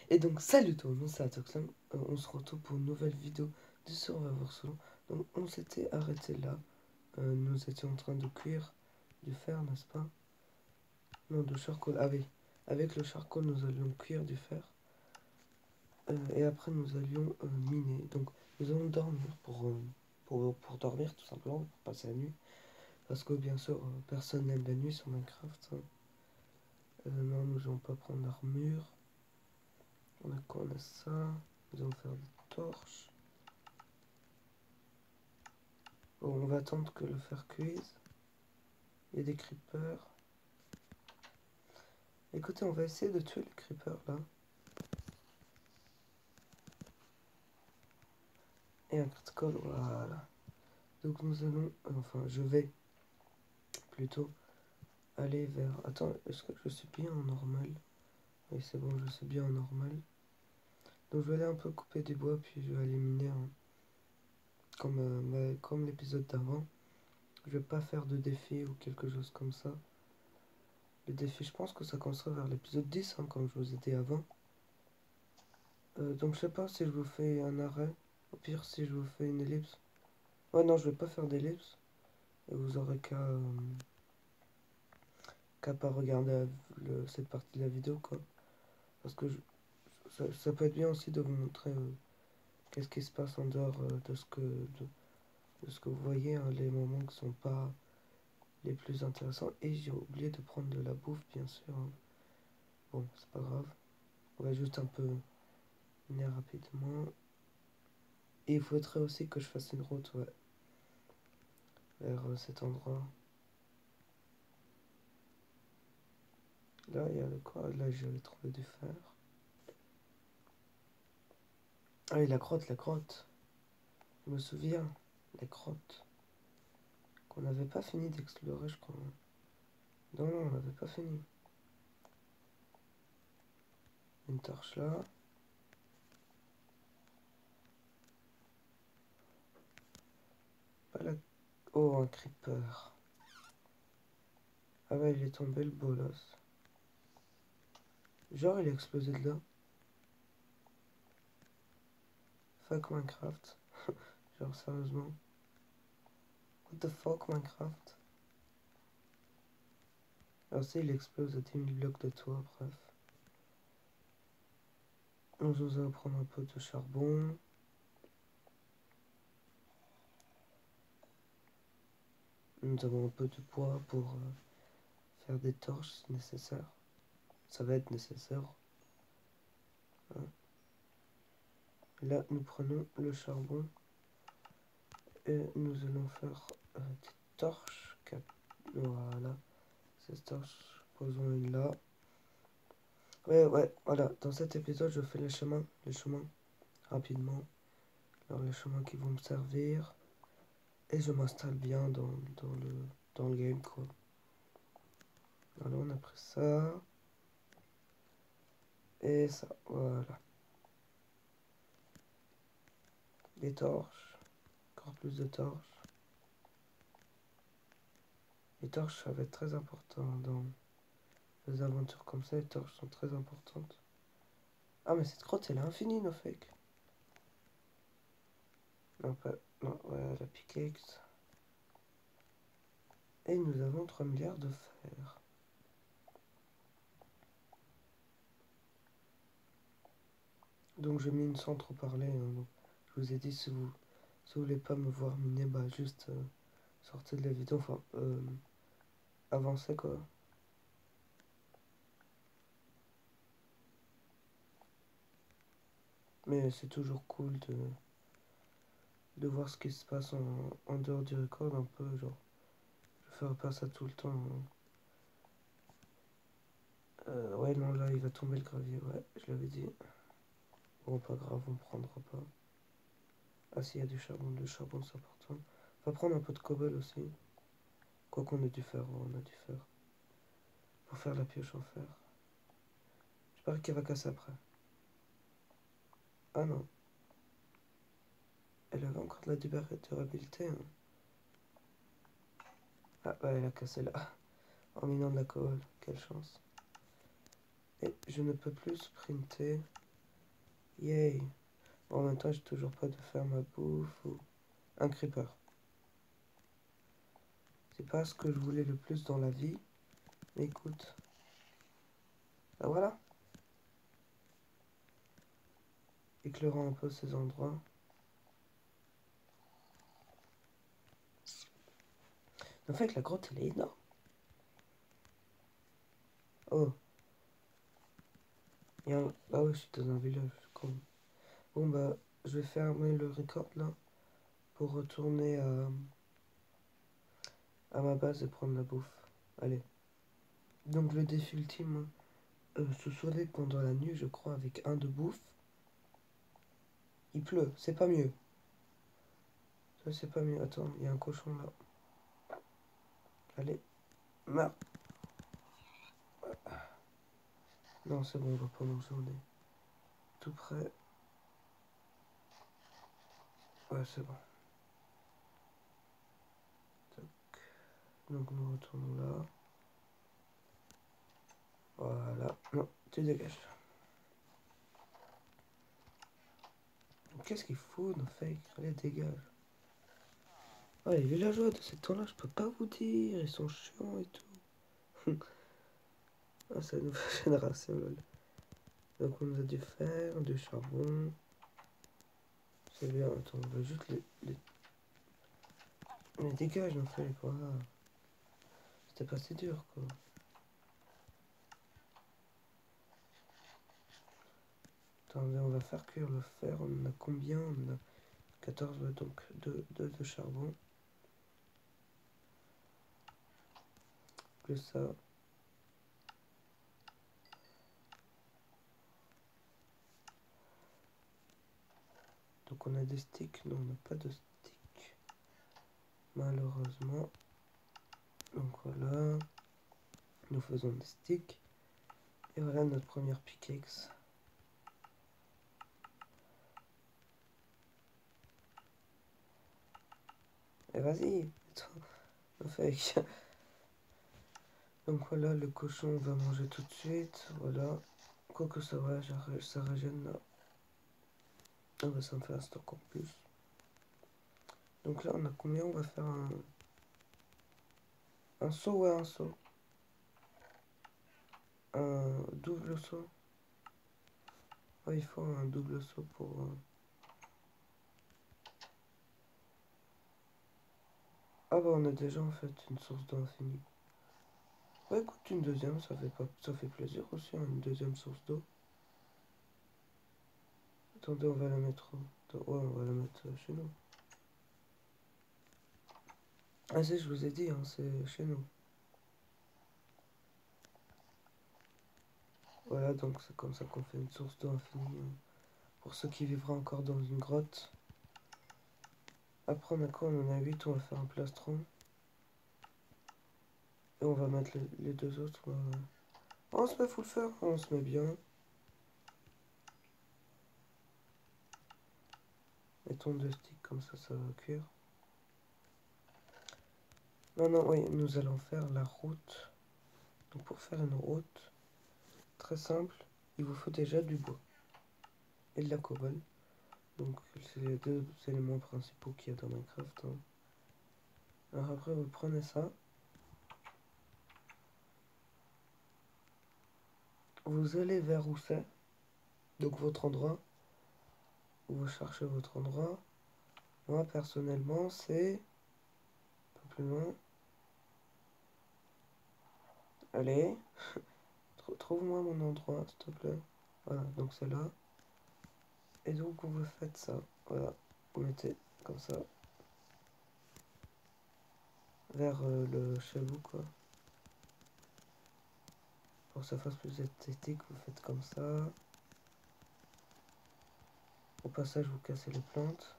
Et donc, salut tout le monde, c'est Atoxam. On se retrouve pour une nouvelle vidéo de Survivor Solo. Donc, on s'était arrêté là. Nous étions en train de cuire du fer, n'est-ce pas? Non, du charcoal. Ah oui, avec le charcoal, nous allions cuire du fer. Et après, nous allions miner. Donc, nous allons dormir pour dormir, tout simplement, pour passer la nuit. Parce que, bien sûr, personne n'aime la nuit sur Minecraft. Hein. Non, nous allons pas prendre l'armure. On a quoi? On a ça. Nous allons faire des torches. Bon, on va attendre que le fer cuise. Il y a des creepers. Écoutez, on va essayer de tuer les creepers là. Et un critical, voilà. Donc nous allons, enfin je vais plutôt aller vers... Attends, est-ce que je suis bien en normal? Oui, c'est bon, je suis bien en normal. Donc je vais aller un peu couper du bois, puis je vais aller miner, hein. Comme l'épisode d'avant. Je vais pas faire de défi ou quelque chose comme ça. Les défis, je pense que ça commencera vers l'épisode 10, hein, comme je vous ai dit avant. Donc je sais pas si je vous fais un arrêt. Au pire, si je vous fais une ellipse. Ouais, non, je vais pas faire d'ellipse. Et vous aurez qu'à pas regarder cette partie de la vidéo, quoi. Parce que ça peut être bien aussi de vous montrer qu'est-ce qui se passe en dehors de ce que vous voyez, hein, les moments qui sont pas les plus intéressants. Et j'ai oublié de prendre de la bouffe, bien sûr. Hein. Bon, c'est pas grave. On va juste un peu miner rapidement. Et il faudrait aussi que je fasse une route, ouais, vers cet endroit. Là, il y a le quoi? Là, j'avais trouvé du fer. Ah oui, la grotte, la grotte. Je me souviens, la grotte. Qu'on n'avait pas fini d'explorer, je crois. Non, non, on n'avait pas fini. Une torche là. Pas la... Oh, un creeper. Ah ouais, il est tombé le bolos. Genre, il a explosé de là. Fuck Minecraft. Genre, sérieusement. What the fuck, Minecraft? Alors, si, il explose à 10 000 blocs de toit, bref. On va prendre un peu de charbon. Nous avons un peu de bois pour faire des torches si nécessaire. Ça va être nécessaire. Hein. Là, nous prenons le charbon. Et nous allons faire des torches. Voilà. Ces torches, posons une là. Ouais, voilà. Dans cet épisode, je fais les chemins rapidement. Alors, les chemins qui vont me servir. Et je m'installe bien dans le game, quoi. Alors, on a pris ça. Et ça, voilà. Des torches. Encore plus de torches. Les torches, ça va être très important dans les aventures comme ça. Les torches sont très importantes. Ah, mais cette grotte, elle est infinie, no fake. Non, pas... Non, voilà, la pickaxe. Et nous avons 3 milliards de fer. Donc je mine sans trop parler. Hein, donc, je vous ai dit, si vous voulez pas me voir miner, bah juste sortez de la vidéo. Enfin, avancez quoi. Mais c'est toujours cool de voir ce qui se passe en dehors du record un peu. Genre, je ferai pas ça tout le temps. Hein. Ouais, non, là, il va tomber le gravier. Ouais, je l'avais dit. Bon, pas grave, on prendra pas. Ah, si, il y a du charbon. Le charbon, c'est important. On va prendre un peu de cobble aussi. Quoi qu'on ait du fer, on a du fer. Pour faire la pioche en fer. Je parie qu'elle va casser après. Ah non. Elle avait encore de la durabilité. Hein. Ah, ouais, elle a cassé là. En minant de la colle. Quelle chance. Et je ne peux plus sprinter. Yay. En même temps, j'ai toujours pas de faire ma bouffe ou... Un creeper. C'est pas ce que je voulais le plus dans la vie. Mais écoute. Bah voilà. Éclairant un peu ces endroits. En fait, la grotte, elle est énorme. Oh. Ah ouais, je suis dans un village. Con. Bon bah, je vais fermer le record là. Pour retourner à ma base et prendre la bouffe. Allez. Donc le défi ultime, se sauver pendant la nuit, je crois, avec un de bouffe. Il pleut, c'est pas mieux. Ça, c'est pas mieux. Attends, il y a un cochon là. Allez, meurs. Non, c'est bon, on va pas manger, on est tout près. Ouais, c'est bon. Tac. Donc nous retournons là. Voilà. Non, tu dégages. Qu'est-ce qu'il faut, nos fakes? Allez, dégage. Oh, les villageois de ces temps-là, je peux pas vous dire. Ils sont chiants et tout. Ah, c'est la nouvelle génération, lol. Donc on a du fer, du charbon. C'est bien, attends, on va juste les... Mais dégage, non, fallait pas. C'était pas si dur, quoi. Attendez, on va faire cuire le fer. On en a combien? On en a 14, ouais, donc 2 de charbon. Plus ça. Donc on a des sticks. Non, on n'a pas de sticks. Malheureusement. Donc voilà. Nous faisons des sticks. Et voilà notre première pickaxe. Et vas-y. Attends, fake. Donc voilà, le cochon va manger tout de suite. Voilà. Quoique ça va, ça régène là. Ah bah ça me fait un stock en plus. Donc là, on a combien? On va faire un saut, ouais, un saut. Un double saut. Ouais, il faut un double saut pour... Ah bah on a déjà en fait une source d'eau infinie. Ouais, écoute, une deuxième, ça fait pas... ça fait plaisir aussi, hein, une deuxième source d'eau. Attendez, on va la mettre où? Ouais, on va la mettre chez nous. Ah si, je vous ai dit, hein, c'est chez nous. Voilà, donc c'est comme ça qu'on fait une source d'eau infinie. Pour ceux qui vivraient encore dans une grotte. Après, on a quoi? On en a 8, on va faire un plastron. Et on va mettre les deux autres. Oh, on se met full fer, on se met bien. Mettons deux sticks, comme ça va cuire. Non, non, oui, nous allons faire la route. Donc pour faire une route, très simple, il vous faut déjà du bois et de la cobble. Donc c'est les deux éléments principaux qu'il y a dans Minecraft, hein. Alors après vous prenez ça, vous allez vers où c'est, donc votre endroit, vous cherchez votre endroit. Moi personnellement c'est un peu plus loin. Allez, trouve-moi mon endroit s'il te plaît. Voilà, donc c'est là. Et donc vous faites ça, voilà, vous mettez comme ça, vers le chez vous quoi. Pour que ça fasse plus esthétique, vous faites comme ça. Au passage, vous cassez les plantes.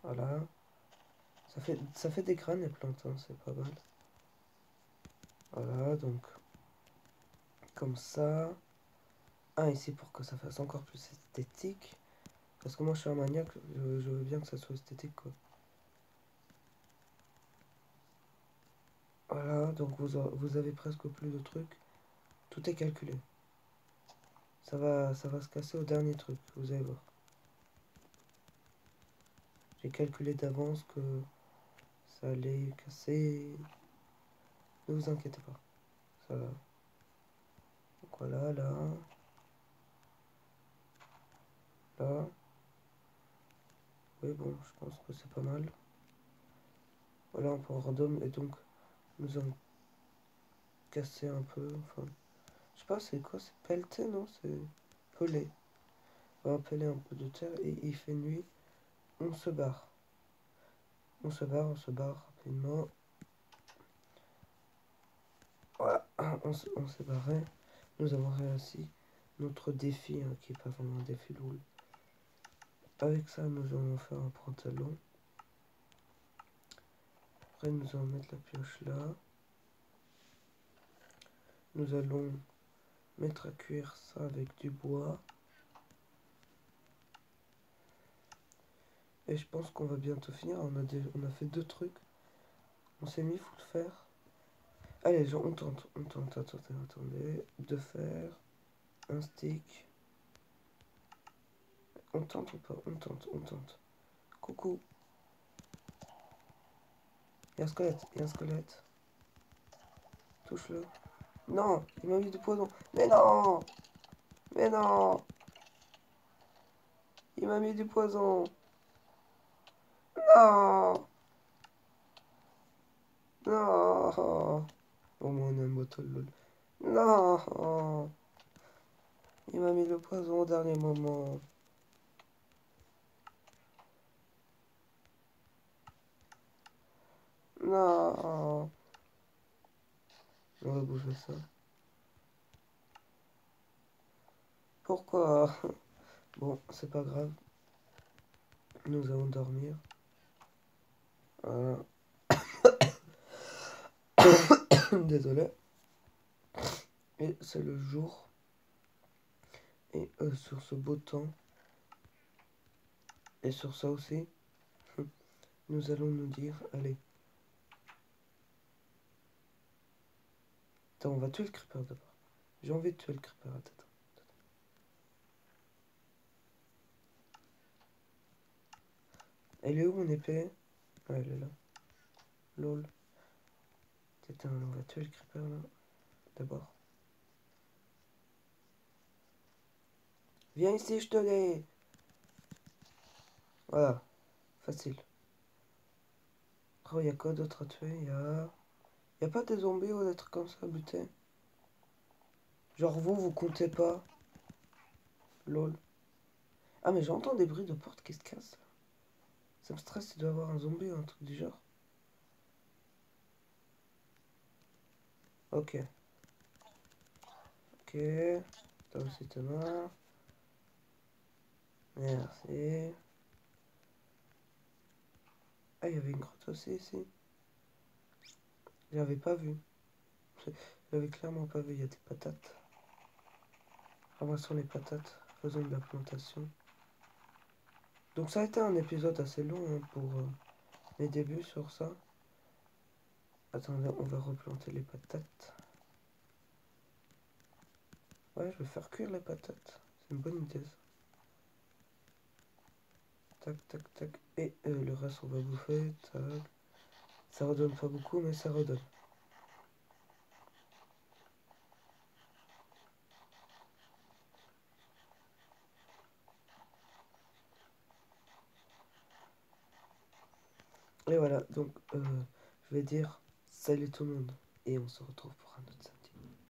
Voilà. Ça fait des graines les plantes, hein, c'est pas mal. Voilà, donc comme ça. Ah, ici pour que ça fasse encore plus esthétique. Parce que moi je suis un maniaque, je veux bien que ça soit esthétique quoi. Voilà, donc vous avez presque plus de trucs. Tout est calculé. Ça va se casser au dernier truc, vous allez voir. J'ai calculé d'avance que ça allait casser. Ne vous inquiétez pas. Ça va. Donc voilà, là. Là. Oui, bon, je pense que c'est pas mal. Voilà, on peut random et donc nous allons casser un peu. Enfin, je sais pas, c'est quoi? C'est pelleté, non? C'est pelé. On va peler un peu de terre et il fait nuit. On se barre. On se barre rapidement. Voilà, on s'est barré. Nous avons réussi notre défi, hein, qui est pas vraiment un défi lourd. Avec ça, nous allons faire un pantalon. Après, nous allons mettre la pioche là. Nous allons mettre à cuire ça avec du bois. Et je pense qu'on va bientôt finir. On a fait 2 trucs. On s'est mis, faut le faire. Allez, on tente. Attendez. De faire un stick. On tente ou pas? On tente. Coucou. Il y a un squelette. Touche-le. Non, il m'a mis du poison. Mais non! Mais non! Il m'a mis du poison. Non! Non! Au moins on a une bottle lol. Non! Il m'a mis le poison au dernier moment. Non! On va bouffer ça. Pourquoi? Bon, c'est pas grave. Nous allons dormir. Voilà. Désolé. Et c'est le jour. Et sur ce beau temps. Et sur ça aussi. Nous allons nous dire, allez. Attends, on va tuer le creeper d'abord. J'ai envie de tuer le creeper. Attends. Elle est où mon épée? Ah, elle est là. Lol. Attends, on va tuer le creeper là. D'abord. Viens ici, je te l'ai. Voilà. Facile. Oh, il y a quoi d'autre à tuer? Y a pas des zombies ou des trucs comme ça à buter? Genre vous comptez pas? Lol. Ah, mais j'entends des bruits de porte qui se cassent là. Ça me stresse, il doit y avoir un zombie ou un truc du genre. Ok. Ok. Toi aussi t'es mort. Merci. Ah, il y avait une grotte aussi ici. J'avais pas vu. J'avais clairement pas vu. Il y a des patates. Ramassons les patates. Faisons de la plantation. Donc ça a été un épisode assez long, hein, pour les débuts sur ça. Attendez, on va replanter les patates. Ouais, je vais faire cuire les patates. C'est une bonne idée ça. Tac. Et le reste on va bouffer. Tac. Ça redonne pas beaucoup, mais ça redonne. Et voilà, donc je vais dire salut tout le monde. Et on se retrouve pour un autre.